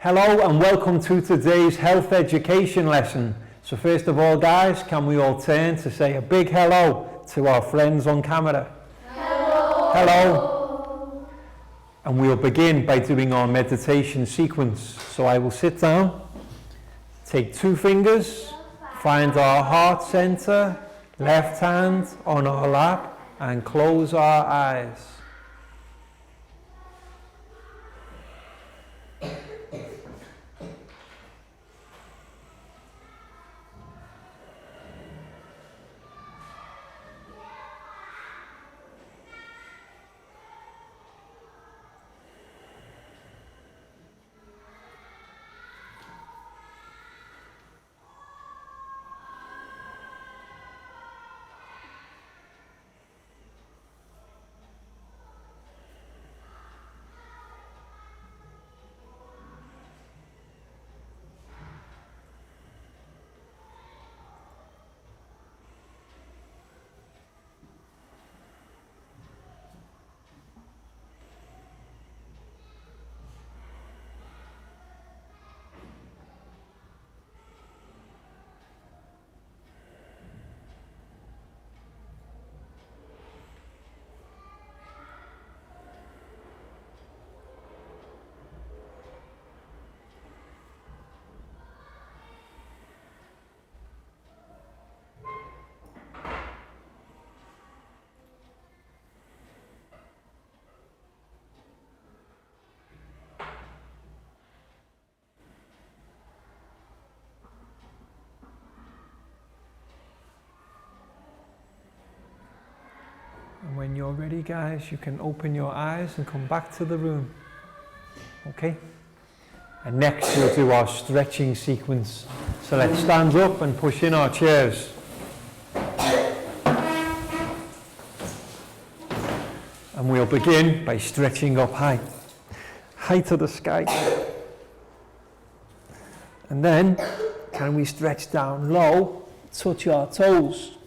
Hello and welcome to today's health education lesson. So first of all, guys, can we all turn to say a big hello to our friends on camera? Hello. Hello. And we'll begin by doing our meditation sequence. So I will sit down, take 2 fingers, find our heart center, left hand on our lap, and close our eyes. And when you're ready, guys, you can open your eyes and come back to the room. Okay? And next we'll do our stretching sequence. So let's stand up and push in our chairs. And we'll begin by stretching up high. High to the sky. And then, can we stretch down low, touch our toes.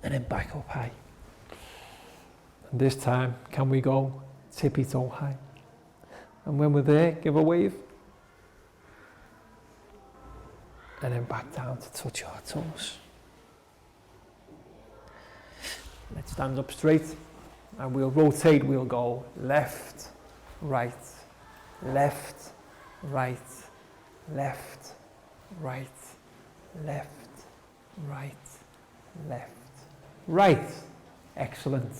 And then back up high. And this time, can we go tippy toe high? And when we're there, give a wave. And then back down to touch our toes. Let's stand up straight. And we'll rotate, we'll go left, right, left, right, left, right, left, right, left. Right, excellent.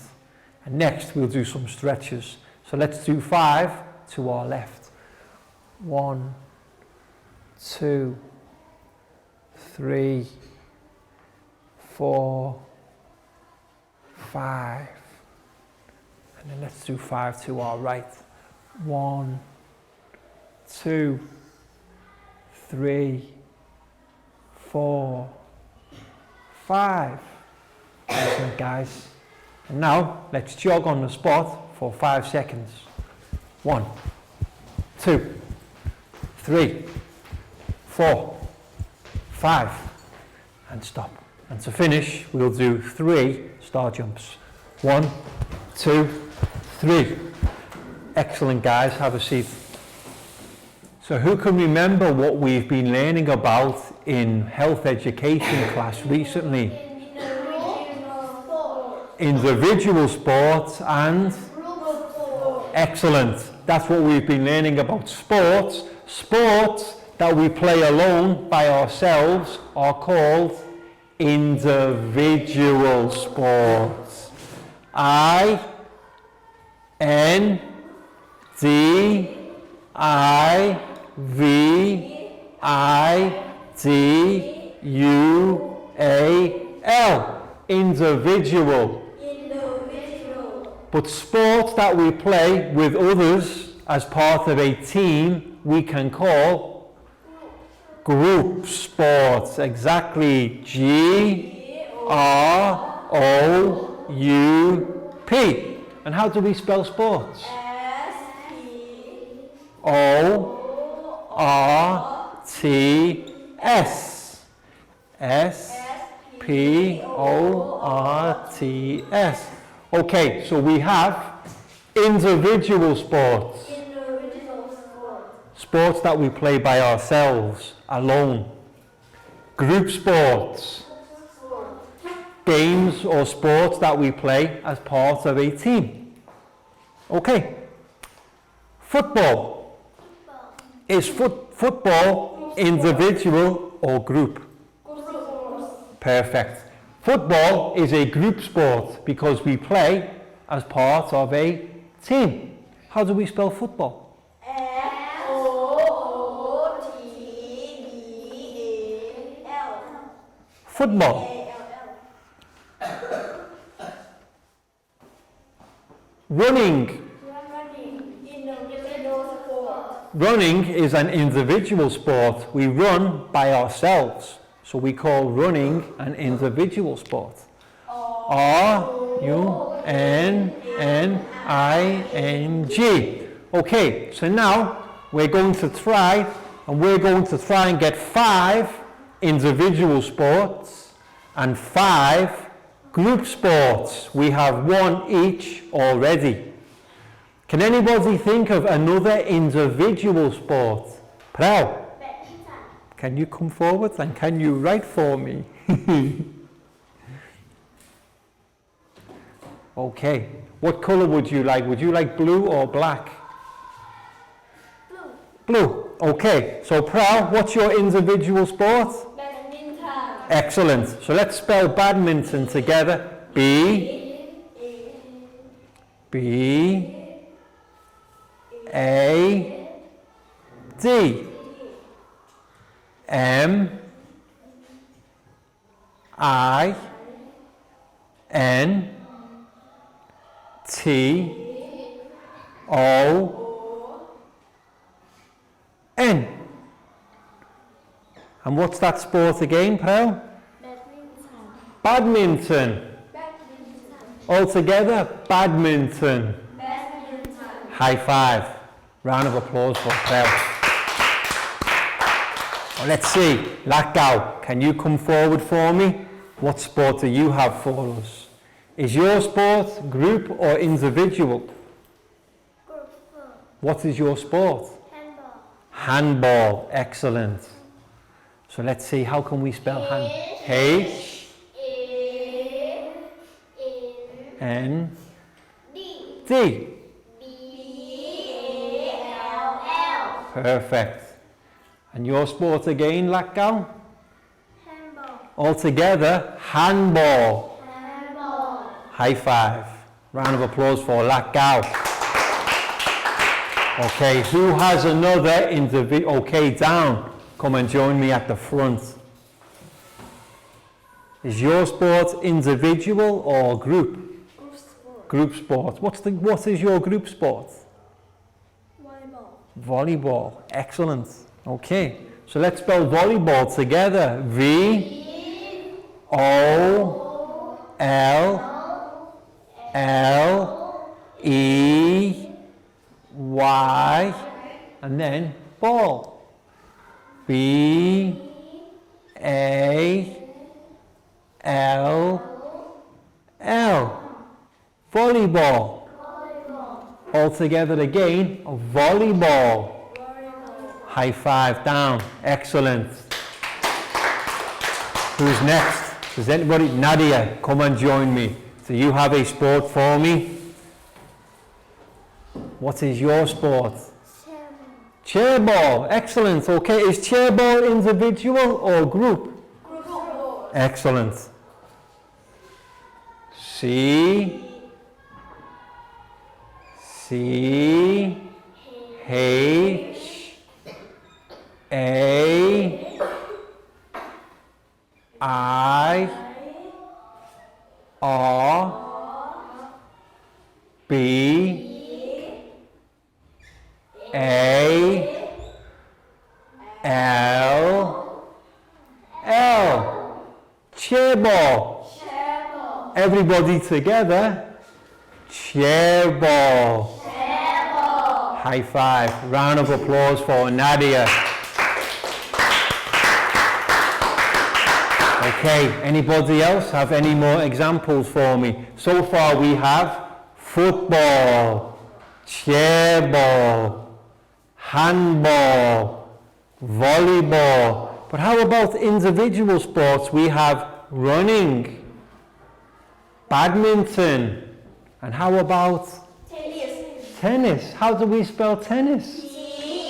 And next we'll do some stretches. So let's do 5 to our left. 1, 2, 3, 4, 5. And then let's do 5 to our right. 1, 2, 3, 4, 5. Excellent, guys. And now, let's jog on the spot for 5 seconds. 1, 2, 3, 4, 5. And stop. And to finish, we'll do 3 star jumps. 1, 2, 3. Excellent, guys. Have a seat. So who can remember what we've been learning about in health education class recently? Individual sports and excellent. That's what we've been learning about. Sports that we play alone by ourselves are called individual sports. I-N-D-I-V-I-D-U-A-L. Individual. But sports that we play with others as part of a team, we can call group sports. Exactly. G-R-O-U-P. And how do we spell sports? S-P-O-R-T-S. S-P-O-R-T-S. Okay, so we have Individual sports. Sports that we play by ourselves, alone. Group sports. Games or sports that we play as part of a team. Okay. Football. Is football individual or group? Perfect. Football is a group sport because we play as part of a team. How do we spell football? F-O-T-B-A-L. Football. Running. Running is an individual sport. We run by ourselves. So we call running an individual sport. R-U-N-N-I-N-G. Okay, so now we're going to try and get 5 individual sports and 5 group sports. We have 1 each already. Can anybody think of another individual sport? Prao, can you come forward and can you write for me? Okay, what colour would you like? Would you like blue or black? Blue. Okay, so Prao, what's your individual sport? Badminton. Excellent. So let's spell badminton together. B-A-D-M-I-N-T-O-N. And what's that sport again, Prao? Badminton. All together, badminton. High five. Round of applause for Prao. Well, let's see. Lakgao, can you come forward for me? What sport do you have for us? Is your sport group or individual? What is your sport? Handball. Excellent. So let's see, how can we spell hand? H-A-N-D. B-A-L-L. Perfect. And your sport again, Lakgao? Handball. All together, handball. Handball. High five. Round of applause for Lakgao. Okay, who has another individual? Okay, down. Come and join me at the front. Is your sport individual or group? Group sport. Group sport. What is your group sport? Volleyball. Volleyball. Excellent. Okay, so let's spell volleyball together. V-O-L-L-E-Y and then ball. B-A-L-L. Volleyball. All together again. Volleyball. High five down. Excellent. Who's next? Does anybody? Nadia, come and join me. Do you have a sport for me? What is your sport? Chairball. Excellent. Okay, is chairball individual or group? Group. Excellent. C H A I R B A L L. Chairball. Everybody together. Chairball. High five. Round of applause for Nadia. Okay, anybody else have any more examples for me? So far we have football, chair ball, handball, volleyball. But how about individual sports? We have running, badminton, and how about Tennis. tennis? How do we spell tennis? T-N-I-S.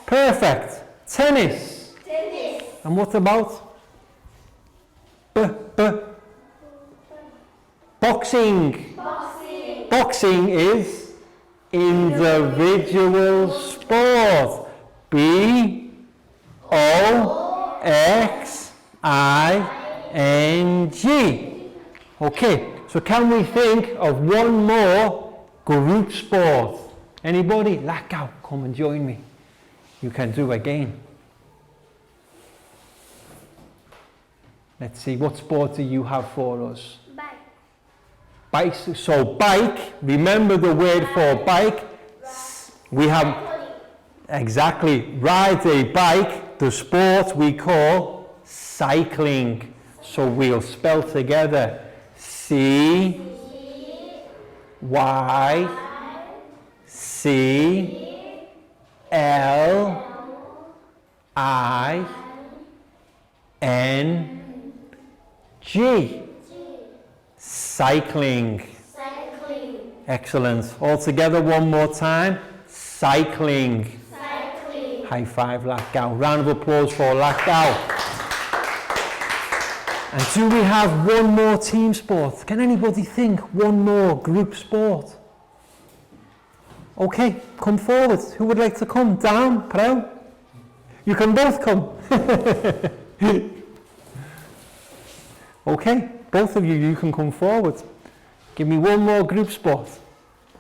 Perfect. Tennis. Tennis. And what about boxing? Boxing. Boxing is individual sport. B-O-X-I-N-G. Okay, so can we think of one more group sport? Anybody? Lakau, come and join me. You can do again. Let's see, what sport do you have for us? Bike. Bikes. So bike, remember the word for bike. We have, exactly, ride a bike, the sport we call cycling. So we'll spell together C-Y-C-L-I-N-G. Cycling. Cycling. Excellent. All together one more time. Cycling. Cycling. High five, Lakau. Round of applause for Lakau. And do we have one more team sport? Can anybody think one more group sport? Okay, come forward. Who would like to come? Down, Prau? You can both come. Okay, both of you can come forward. Give me one more group sport.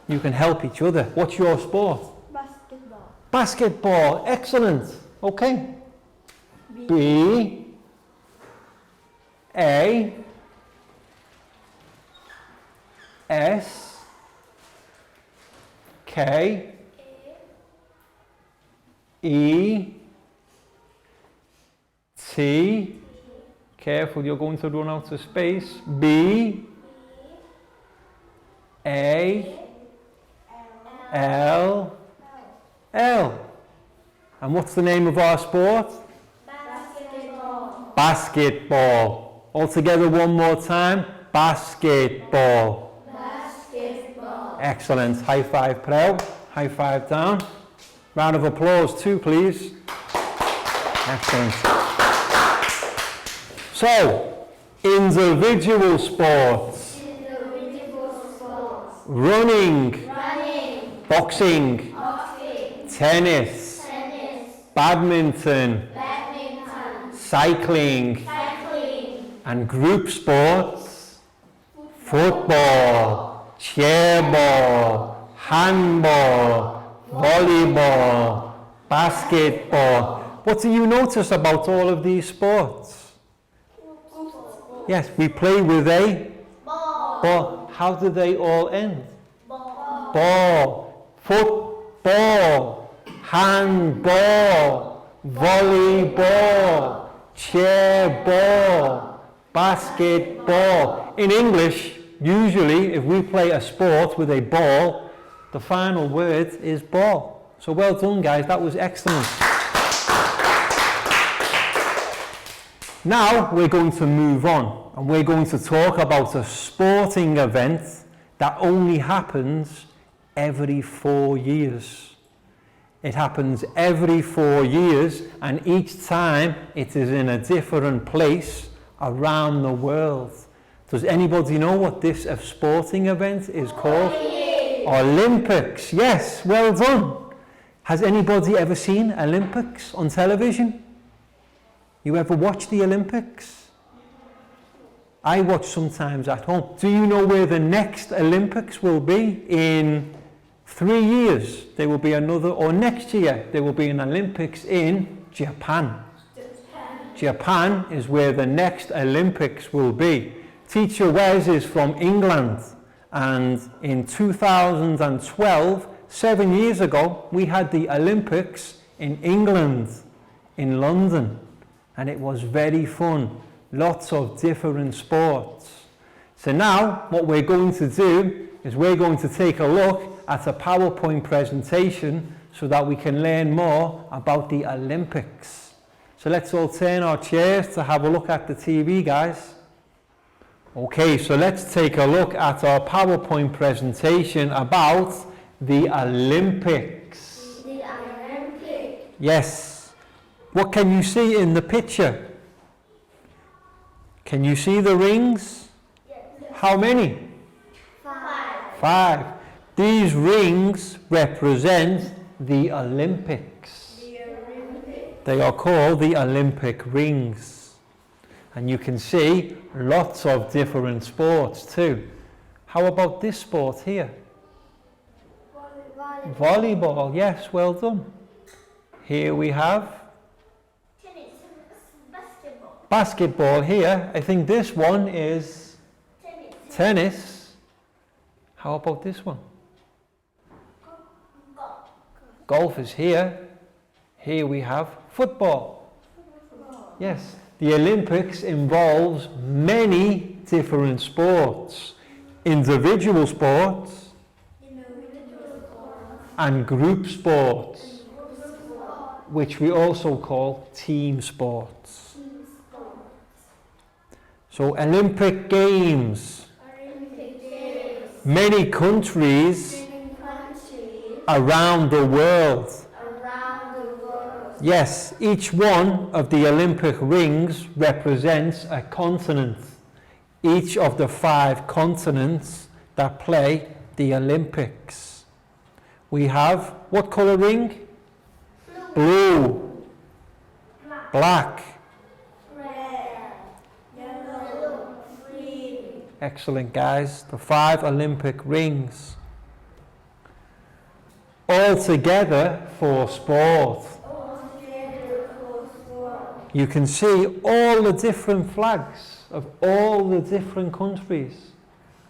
You can help each other. What's your sport? Basketball. Basketball. Excellent. Okay. B A S K E T. Careful, you're going to run out of space. B A L L. And what's the name of our sport? Basketball. Basketball. All together one more time. Basketball. Basketball. Excellent. High five, Prau. High five down. Round of applause too, please. Excellent. So, individual sports. Individual sports. Running. Running. Boxing. Boxing. Tennis. Tennis. Badminton. Badminton. Cycling. Cycling. And group sports. Football. Chairball. Handball. Volleyball. Basketball. What do you notice about all of these sports? Yes, we play with a Ball. ball. How do they all end? Ball. Ball, football, handball, volleyball, chairball, basketball. In English, usually if we play a sport with a ball, the final word is ball. So well done, guys, that was excellent. Now we're going to move on and we're going to talk about a sporting event that only happens every 4 years. It happens every 4 years and each time it is in a different place around the world. Does anybody know what this sporting event is called? Olympics. Yes, well done. Has anybody ever seen Olympics on television? You ever watch the Olympics? I watch sometimes at home. Do you know where the next Olympics will be? In 3 years there will be another, or next year there will be an Olympics in Japan. Japan is where the next Olympics will be. Teacher Wes is from England, and in 2012, 7 years ago, we had the Olympics in England, in London, and it was very fun. Lots of different sports. So now what we're going to do is we're going to take a look at a PowerPoint presentation so that we can learn more about the Olympics. So let's all turn our chairs to have a look at the TV, guys. Okay, so let's take a look at our PowerPoint presentation about the Olympics. The Olympics. Yes. What can you see in the picture? Can you see the rings? How many? 5. 5. These rings represent the Olympics. They are called the Olympic rings. And you can see lots of different sports too. How about this sport here? Volleyball, yes, well done. Here we have Tennis. Basketball. basketball here. I think this one is tennis. How about this one? Golf is here. Here we have football. Yes, the Olympics involves many different sports. Individual sports and group sports, which we also call team sports. So Olympic Games. Many countries around the world. Yes, each one of the Olympic rings represents a continent. Each of the 5 continents that play the Olympics. We have, what colour ring? Blue. Black. Excellent, guys. The 5 Olympic rings. All together for sport. You can see all the different flags of all the different countries.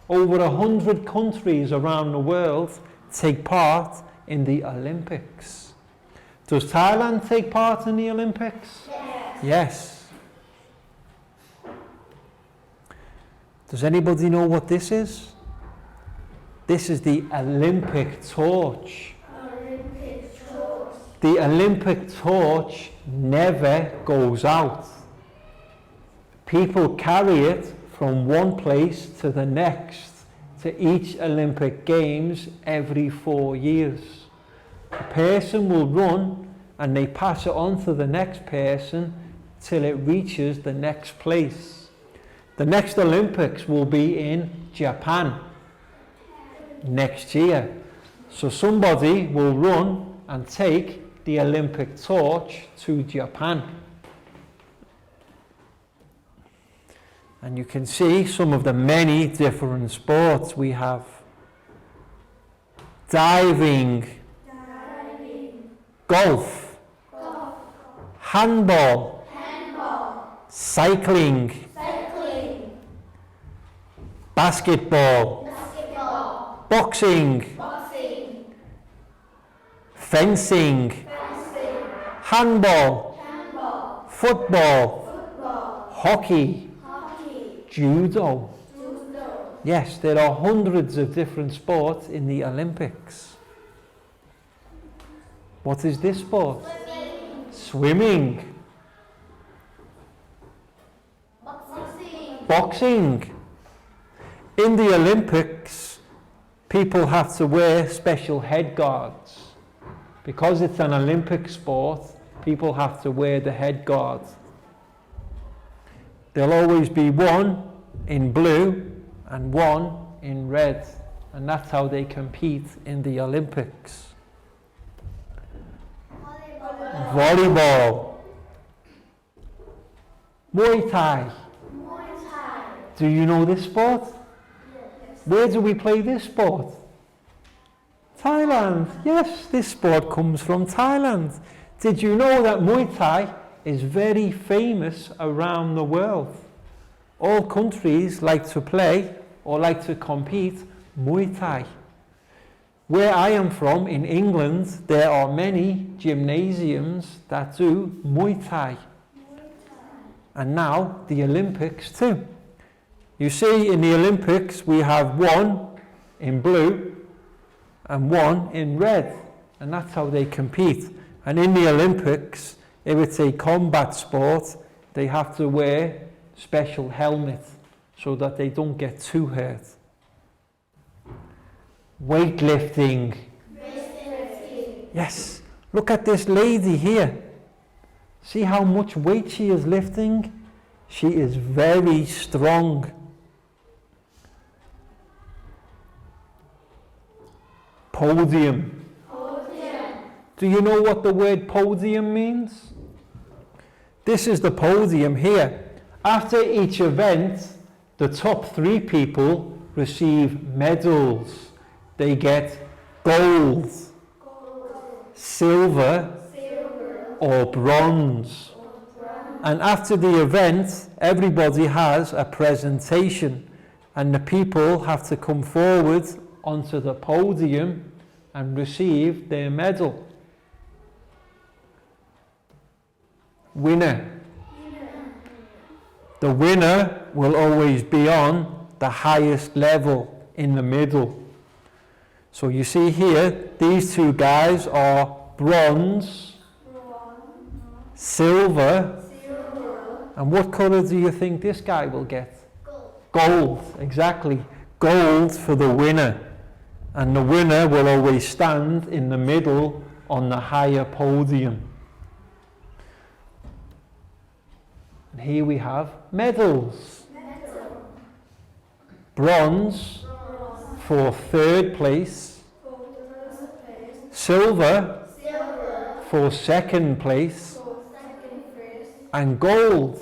Over 100 countries around the world take part in the Olympics. Does Thailand take part in the Olympics? Yes. Yes. Does anybody know what this is? This is the Olympic torch. The Olympic torch never goes out. People carry it from one place to the next to each Olympic Games every 4 years. A person will run and they pass it on to the next person till it reaches the next place. The next Olympics will be in Japan next year. So somebody will run and take the Olympic torch to Japan. And you can see some of the many different sports we have. Diving. Golf. Handball. Cycling. Basketball. Boxing. Fencing. Handball. Football. Hockey. Judo. Yes, there are hundreds of different sports in the Olympics. What is this sport? Swimming. Boxing. In the Olympics, people have to wear special head guards. Because it's an Olympic sport, people have to wear the head guard. There'll always be one in blue and one in red, and that's how they compete in the Olympics. Volleyball. Muay Thai. Do you know this sport? Where do we play this sport? Thailand. Yes, this sport comes from Thailand. Did you know that Muay Thai is very famous around the world? All countries like to play or like to compete Muay Thai. Where I am from, in England, there are many gymnasiums that do Muay Thai. And now the Olympics too. You see, in the Olympics, we have one in blue and one in red, and that's how they compete. And in the Olympics, if it's a combat sport, they have to wear special helmets so that they don't get too hurt. Weightlifting. Yes, look at this lady here. See how much weight she is lifting? She is very strong. Podium. Do you know what the word podium means? This is the podium here. After each event, the top 3 people receive medals. They get gold, silver, or bronze. And after the event, everybody has a presentation, and the people have to come forward onto the podium and receive their medal. Winner. The winner will always be on the highest level in the middle. So you see here, these 2 guys are bronze, silver, and what colour do you think this guy will get? Gold, exactly. Gold for the winner. And the winner will always stand in the middle on the higher podium. And here we have medals. Bronze for 3rd place. Silver for 2nd place. And gold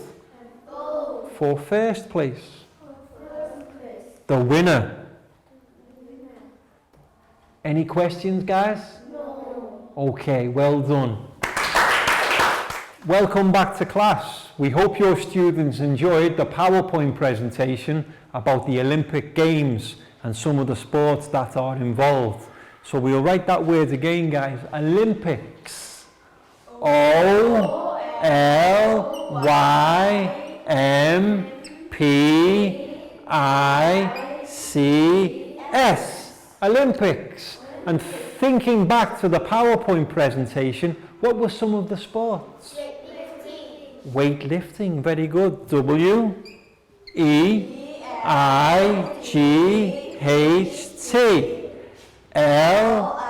for 1st place. The winner. Any questions, guys? No. Okay, well done. Welcome back to class. We hope your students enjoyed the PowerPoint presentation about the Olympic Games and some of the sports that are involved. So we'll write that word again, guys. Olympics. O-L-Y-M-P-I-C-S. Olympics. And thinking back to the PowerPoint presentation, what were some of the sports? Weightlifting, very good. W-E-I-G-H-T. L-I-F-T-I-N-G.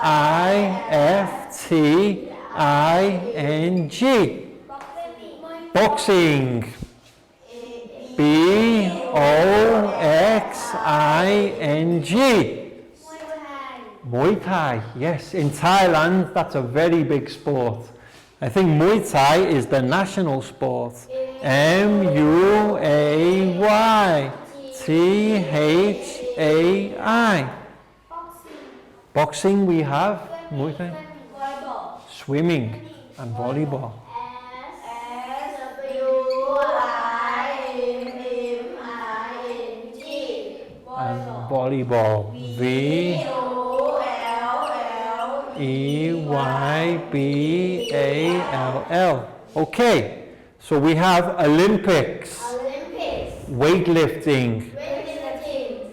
Boxing. B-O-X-I-N-G. Muay Thai, yes, in Thailand, that's a very big sport. I think Muay Thai is the national sport. M-U-A-Y-T-H-A-I. Boxing we have, Muay Thai. Swimming and volleyball. And volleyball. V-E-Y-B-A-L-L. Okay, so we have Olympics. Weightlifting.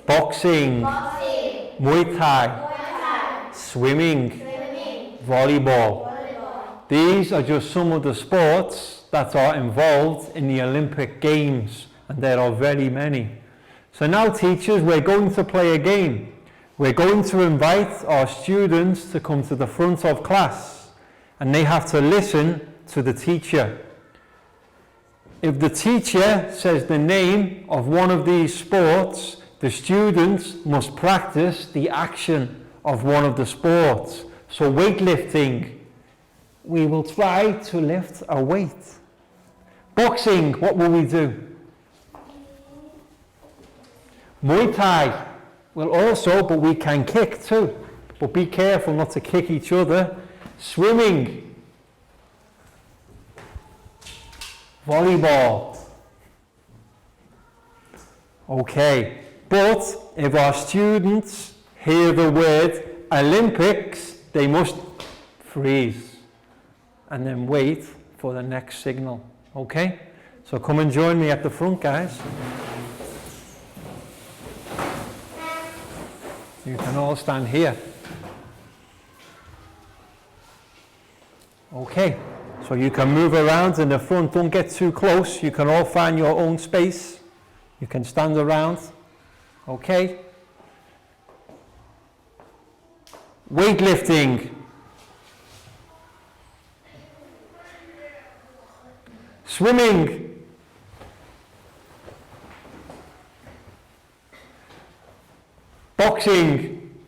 Boxing. Muay Thai. Swimming. Volleyball. These are just some of the sports that are involved in the Olympic Games, and there are very many. So now, teachers, we're going to play a game. We're going to invite our students to come to the front of class, and they have to listen to the teacher. If the teacher says the name of one of these sports, the students must practice the action of one of the sports. So weightlifting, we will try to lift a weight. Boxing, what will we do? Muay Thai will also, but we can kick too. But be careful not to kick each other. Swimming. Volleyball. Okay, but if our students hear the word Olympics, they must freeze and then wait for the next signal. Okay? So come and join me at the front, guys. You can all stand here. Okay, so you can move around in the front, don't get too close. You can all find your own space. You can stand around. Okay. Weightlifting. Swimming. Boxing.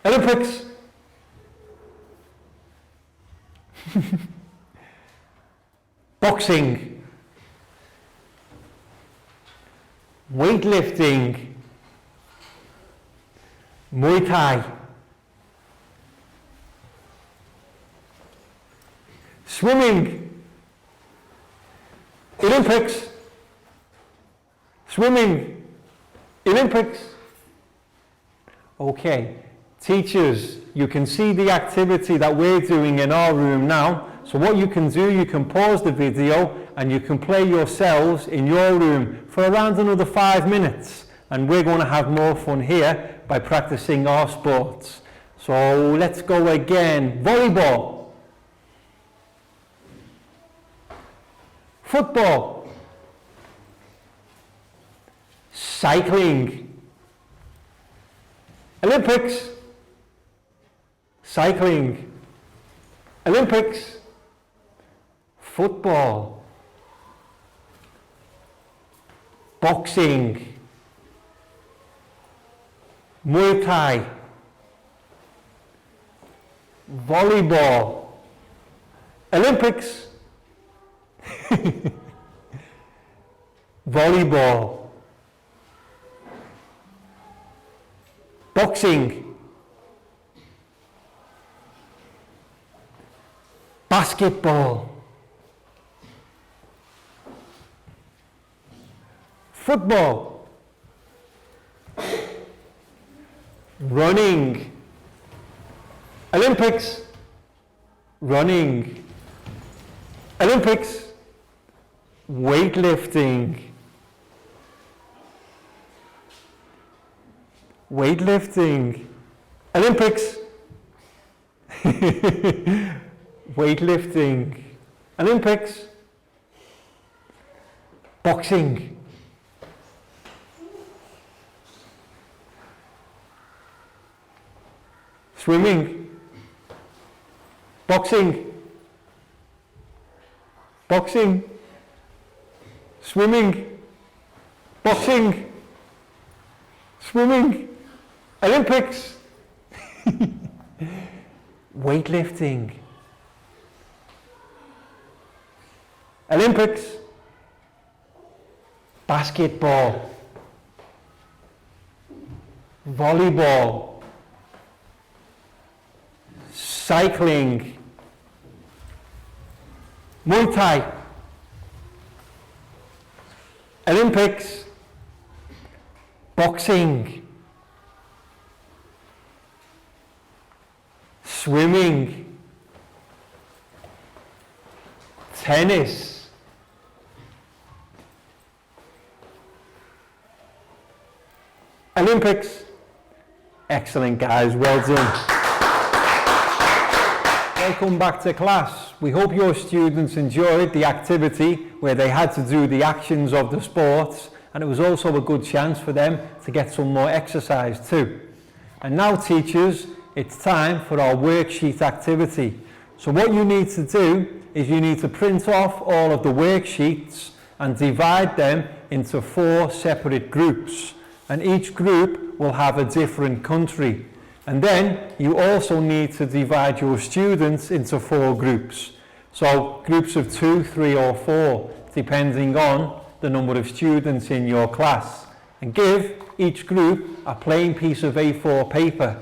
Olympics. Boxing. Weightlifting. Muay Thai. Swimming. Olympics. Swimming. Olympics. Okay, teachers, you can see the activity that we're doing in our room now. So what you can do, you can pause the video and you can play yourselves in your room for around another 5 minutes. And we're going to have more fun here by practicing our sports. So let's go again. Volleyball. Football. Cycling. Olympics. Cycling. Olympics. Football. Boxing. Muay Thai. Volleyball. Olympics. Volleyball. Boxing. Basketball. Football. Running. Olympics. Running. Olympics. Weightlifting. Weightlifting. Olympics. Weightlifting. Olympics. Boxing. Swimming. Boxing. Boxing. Swimming. Boxing. Swimming. Olympics. Weightlifting. Olympics. Basketball. Volleyball. Cycling. Muay Thai. Olympics. Boxing. Swimming. Tennis. Olympics. Excellent, guys, well done. Welcome back to class. We hope your students enjoyed the activity where they had to do the actions of the sports, and it was also a good chance for them to get some more exercise too. And now, teachers, it's time for our worksheet activity. So what you need to do is you need to print off all of the worksheets and divide them into 4 separate groups. And each group will have a different country. And then you also need to divide your students into 4 groups. So groups of 2, 3 or 4, depending on the number of students in your class. And give each group a plain piece of A4 paper.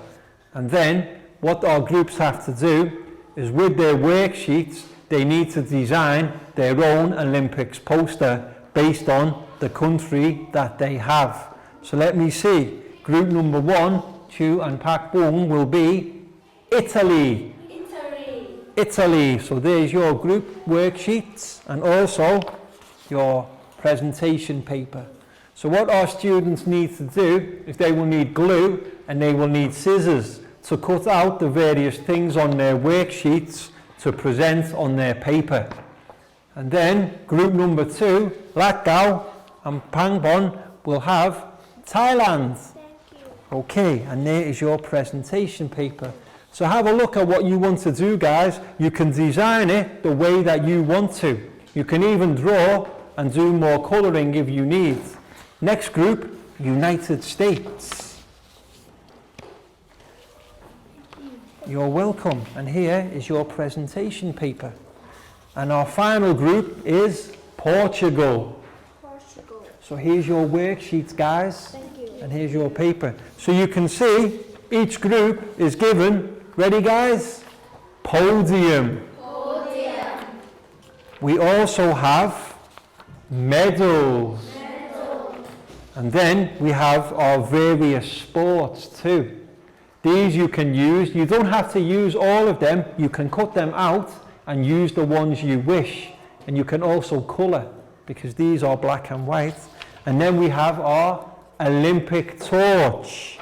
And then what our groups have to do is, with their worksheets, they need to design their own Olympics poster based on the country that they have. So let me see. Group number 1, Chu and Pak Bung, will be Italy. Italy. Italy. So there's your group worksheets and also your presentation paper. So what our students need to do is they will need glue and they will need scissors to cut out the various things on their worksheets to present on their paper. And then group number 2, Latgao and Pangbon, will have Thailand. Thank you. Okay, and there is your presentation paper. So have a look at what you want to do, guys. You can design it the way that you want to. You can even draw and do more colouring if you need. Next group, United States. You're welcome. And here is your presentation paper. And our final group is Portugal. Portugal. So here's your worksheets, guys. Thank you. And here's your paper. So you can see each group is given, ready guys? Podium. Podium. We also have medals. And then we have our various sports too. These you can use. You don't have to use all of them. You can cut them out and use the ones you wish. And you can also colour, because these are black and white. And then we have our Olympic torch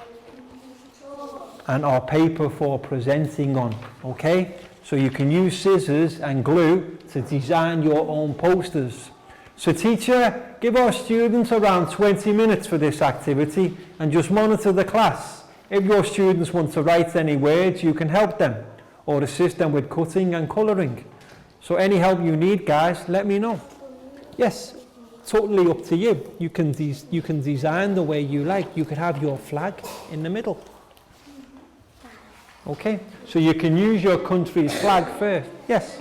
and our paper for presenting on. Okay? So you can use scissors and glue to design your own posters. So teacher, give our students around 20 minutes for this activity and just monitor the class. If your students want to write any words, you can help them or assist them with cutting and colouring. So any help you need, guys, let me know. Yes, totally up to you. You can design the way you like. You could have your flag in the middle. Okay, so you can use your country's flag first. Yes.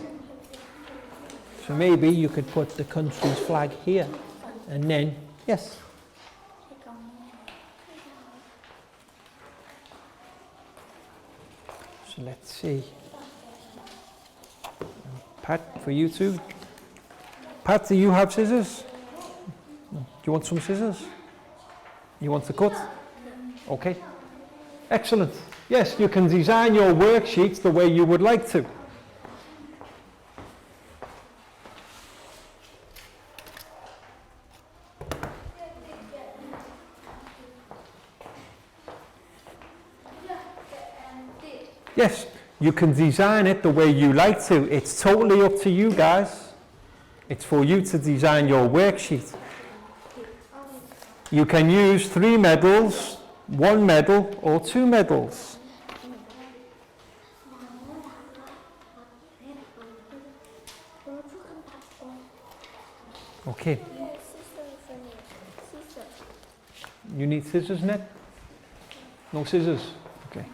So maybe you could put the country's flag here and then, yes. So let's see. Pat, for you too. Pat, do you have scissors? Do you want some scissors? You want to cut? Okay. Excellent. Yes, you can design your worksheets the way you would like to. Yes, you can design it the way you like to. It's totally up to you, guys. It's for you to design your worksheet. You can use 3 medals, 1 medal, or 2 medals. Okay. You need scissors, Ned? No scissors? Okay.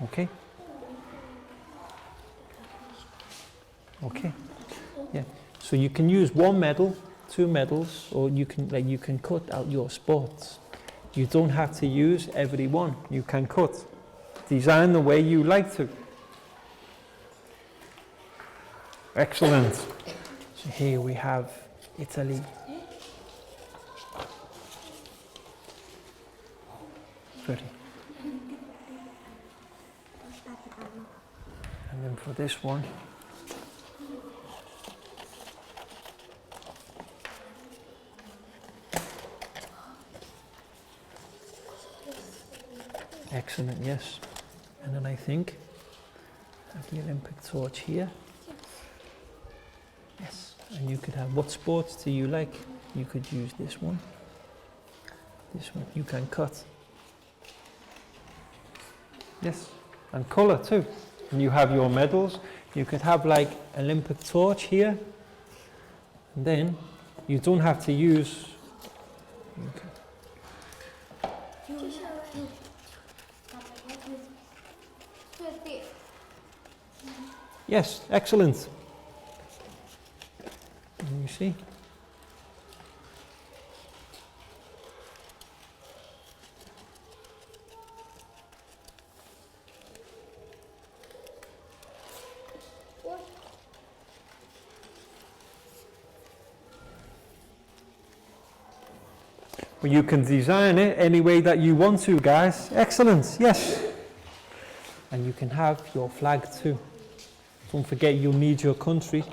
Okay. Okay. Yeah. So you can use 1 medal, 2 medals, or you can cut out your sports. You don't have to use every one. You can cut. Design the way you like to. Excellent. So here we have Italy. Ready. And then for this one, excellent, yes. And then I think have the Olympic torch here. Yes. And you could have, what sports do you like? You could use this one. This one you can cut. Yes. And colour too. And you have your medals. You could have like Olympic torch here. And then you don't have to use. Yes, excellent. And you see? But you can design it any way that you want to, guys. Excellent, yes. And you can have your flag too. Don't forget you'll need your country.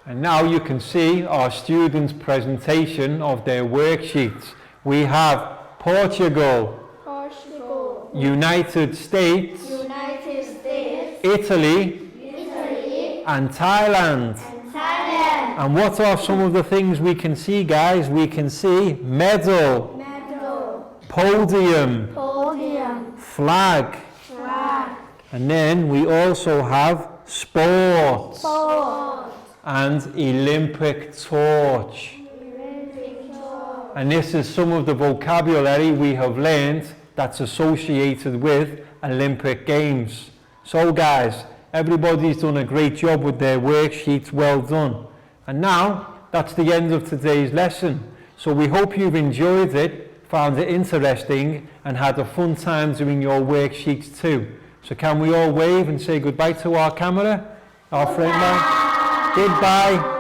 And now you can see our students' presentation of their worksheets. We have Portugal, Portugal, United States, United States, Italy, Italy, and Thailand. and Thailand. And what are some of the things we can see, guys? We can see medal, Medal, podium, podium, flag, flag, and then we also have sports sword, and Olympic torch. Olympic torch. And this is some of the vocabulary we have learned that's associated with Olympic Games. So guys, everybody's done a great job with their worksheets, well done. And now, that's the end of today's lesson. So we hope you've enjoyed it, found it interesting, and had a fun time doing your worksheets too. So can we all wave and say goodbye to our camera? Our friend man? Goodbye.